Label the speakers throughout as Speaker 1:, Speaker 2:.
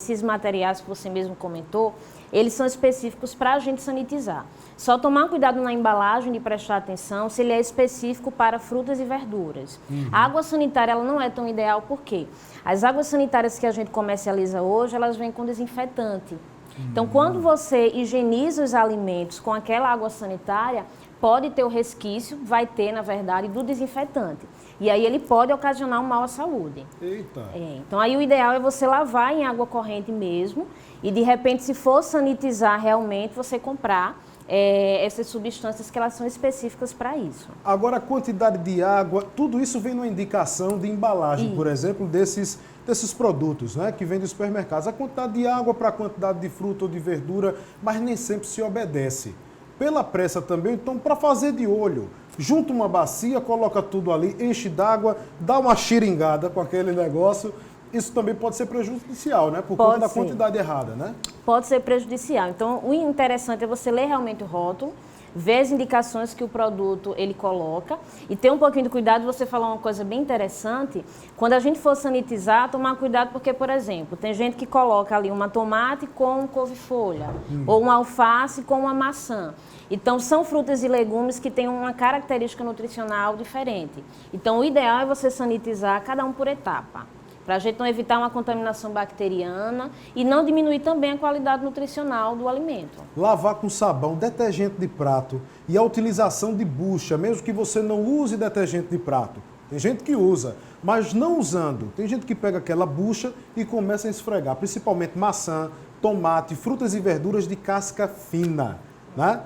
Speaker 1: Esses materiais que você mesmo comentou, eles são específicos para a gente sanitizar. Só tomar cuidado na embalagem de prestar atenção se ele é específico para frutas e verduras. A água sanitária ela não é tão ideal porque as águas sanitárias que a gente comercializa hoje, elas vêm com desinfetante. Então, quando você higieniza os alimentos com aquela água sanitária, pode ter o resquício, vai ter, na verdade, do desinfetante. E aí ele pode ocasionar um mal à saúde.
Speaker 2: Eita!
Speaker 1: Então, aí o ideal é você lavar em água corrente mesmo e, de repente, se for sanitizar realmente, você comprar essas substâncias que elas são específicas para isso.
Speaker 2: Agora, a quantidade de água, tudo isso vem numa indicação de embalagem, por exemplo, desses produtos, né, que vem dos supermercados. A quantidade de água para a quantidade de fruta ou de verdura, mas nem sempre se obedece. Pela pressa também, então, para fazer de olho, junta uma bacia, coloca tudo ali, enche d'água, dá uma xiringada com aquele negócio. Isso também pode ser prejudicial, né? Por conta da quantidade errada, né?
Speaker 1: Pode ser prejudicial. Então, o interessante é você ler realmente o rótulo, ver as indicações que o produto ele coloca e ter um pouquinho de cuidado. Você falou uma coisa bem interessante, quando a gente for sanitizar, tomar cuidado porque, por exemplo, tem gente que coloca ali uma tomate com couve-folha ou uma alface com uma maçã. Então, são frutas e legumes que têm uma característica nutricional diferente. Então, o ideal é você sanitizar cada um por etapa, para a gente não evitar uma contaminação bacteriana e não diminuir também a qualidade nutricional do alimento.
Speaker 2: Lavar com sabão, detergente de prato e a utilização de bucha, mesmo que você não use detergente de prato. Tem gente que usa, mas não usando. Tem gente que pega aquela bucha e começa a esfregar, principalmente maçã, tomate, frutas e verduras de casca fina, né?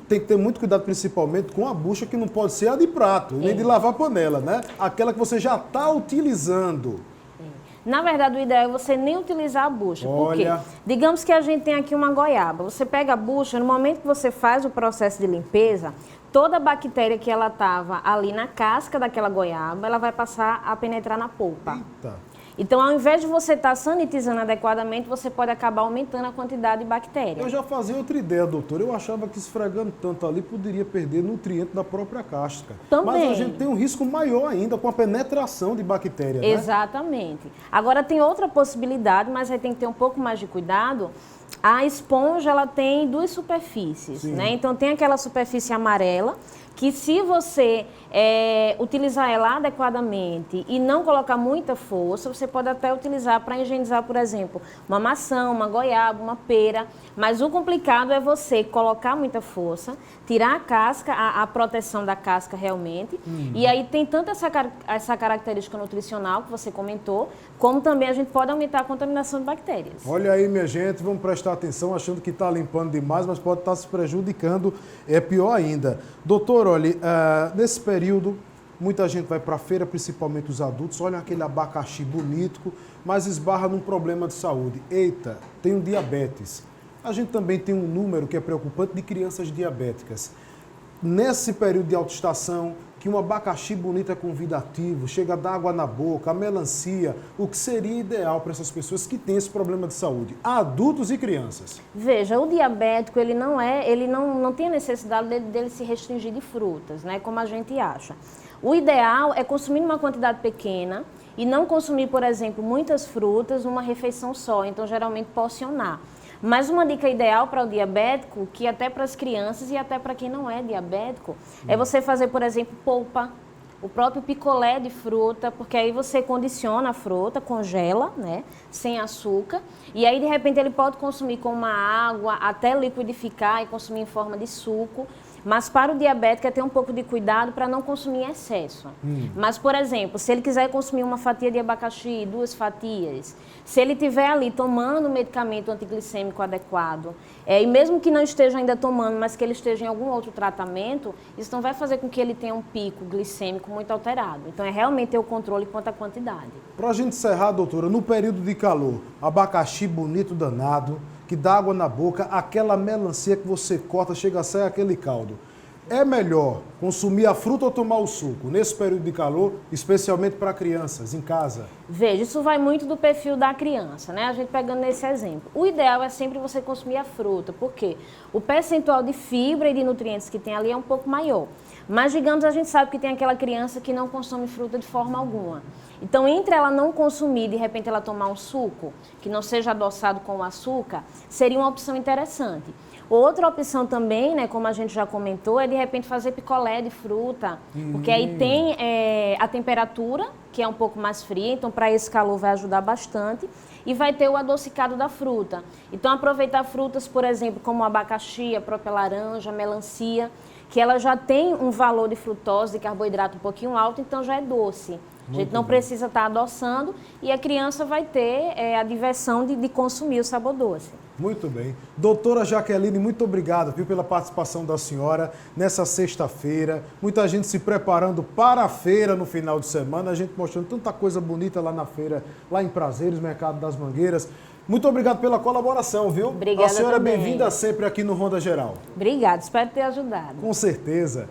Speaker 2: Tem que ter muito cuidado, principalmente com a bucha, que não pode ser a de prato, nem de lavar panela, né? Aquela que você já está utilizando.
Speaker 1: Na verdade, o ideal é você nem utilizar a bucha. Por quê? Digamos que a gente tem aqui uma goiaba. Você pega a bucha, no momento que você faz o processo de limpeza, toda a bactéria que ela estava ali na casca daquela goiaba, ela vai passar a penetrar na polpa.
Speaker 2: Eita.
Speaker 1: Então, ao invés de você estar sanitizando adequadamente, você pode acabar aumentando a quantidade de bactérias.
Speaker 2: Eu já fazia outra ideia, doutor. Eu achava que esfregando tanto ali poderia perder nutriente da própria casca.
Speaker 1: Também.
Speaker 2: Mas a gente tem um risco maior ainda com a penetração de bactérias, né?
Speaker 1: Exatamente. Agora, tem outra possibilidade, mas aí tem que ter um pouco mais de cuidado. A esponja, ela tem duas superfícies, né? Então, tem aquela superfície amarela, que se você utilizar ela adequadamente e não colocar muita força, você pode até utilizar para higienizar, por exemplo, uma maçã, uma goiaba, uma pera. Mas o complicado é você colocar muita força, tirar a casca, a proteção da casca realmente. E aí tem tanto essa característica nutricional que você comentou, como também a gente pode aumentar a contaminação de bactérias.
Speaker 2: Olha aí, minha gente, vamos prestar atenção, achando que está limpando demais, mas pode estar se prejudicando, é pior ainda. Doutor, olha, nesse período, muita gente vai para a feira, principalmente os adultos, olha aquele abacaxi bonito, mas esbarra num problema de saúde. Eita, tem um diabetes. A gente também tem um número que é preocupante de crianças diabéticas. Nesse período de autoestação, que um abacaxi bonito é convidativo, chega a dar água na boca, a melancia, o que seria ideal para essas pessoas que têm esse problema de saúde, adultos e crianças?
Speaker 1: Veja, o diabético, ele não tem a necessidade dele se restringir de frutas, né, como a gente acha. O ideal é consumir uma quantidade pequena e não consumir, por exemplo, muitas frutas numa refeição só, então geralmente porcionar. Mas uma dica ideal para o diabético, que até para as crianças e até para quem não é diabético, é você fazer, por exemplo, polpa, o próprio picolé de fruta, porque aí você condiciona a fruta, congela, né, sem açúcar, e aí de repente ele pode consumir com uma água, até liquidificar e consumir em forma de suco. Mas para o diabético é ter um pouco de cuidado para não consumir em excesso. Mas, por exemplo, se ele quiser consumir uma fatia de abacaxi, 2 fatias, se ele estiver ali tomando o medicamento antiglicêmico adequado, e mesmo que não esteja ainda tomando, mas que ele esteja em algum outro tratamento, isso não vai fazer com que ele tenha um pico glicêmico muito alterado. Então, é realmente ter o controle quanto à quantidade.
Speaker 2: Para a gente encerrar, doutora, no período de calor, abacaxi bonito danado, que dá água na boca, aquela melancia que você corta, chega a sair aquele caldo. É melhor consumir a fruta ou tomar o suco nesse período de calor, especialmente para crianças em casa?
Speaker 1: Veja, isso vai muito do perfil da criança, né? A gente pegando nesse exemplo. O ideal é sempre você consumir a fruta, porque o percentual de fibra e de nutrientes que tem ali é um pouco maior. Mas, digamos, a gente sabe que tem aquela criança que não consome fruta de forma alguma. Então, entre ela não consumir e, de repente, ela tomar um suco, que não seja adoçado com açúcar, seria uma opção interessante. Outra opção também, né, como a gente já comentou, é, de repente, fazer picolé de fruta, porque aí tem a temperatura, que é um pouco mais fria, então, para esse calor vai ajudar bastante, e vai ter o adocicado da fruta. Então, aproveitar frutas, por exemplo, como o abacaxi, a própria laranja, a melancia, que ela já tem um valor de frutose, de carboidrato um pouquinho alto, então já é doce. A gente não precisa estar adoçando e a criança vai ter a diversão de consumir o sabor doce.
Speaker 2: Muito bem. Doutora Jaqueline, muito obrigado, viu, pela participação da senhora nessa sexta-feira. Muita gente se preparando para a feira no final de semana, a gente mostrando tanta coisa bonita lá na feira, lá em Prazeres, Mercado das Mangueiras. Muito obrigado pela colaboração, viu?
Speaker 1: Obrigada.
Speaker 2: A senhora é
Speaker 1: também.
Speaker 2: bem-vinda sempre aqui no Ronda Geral.
Speaker 1: Obrigada, espero ter ajudado.
Speaker 2: Com certeza.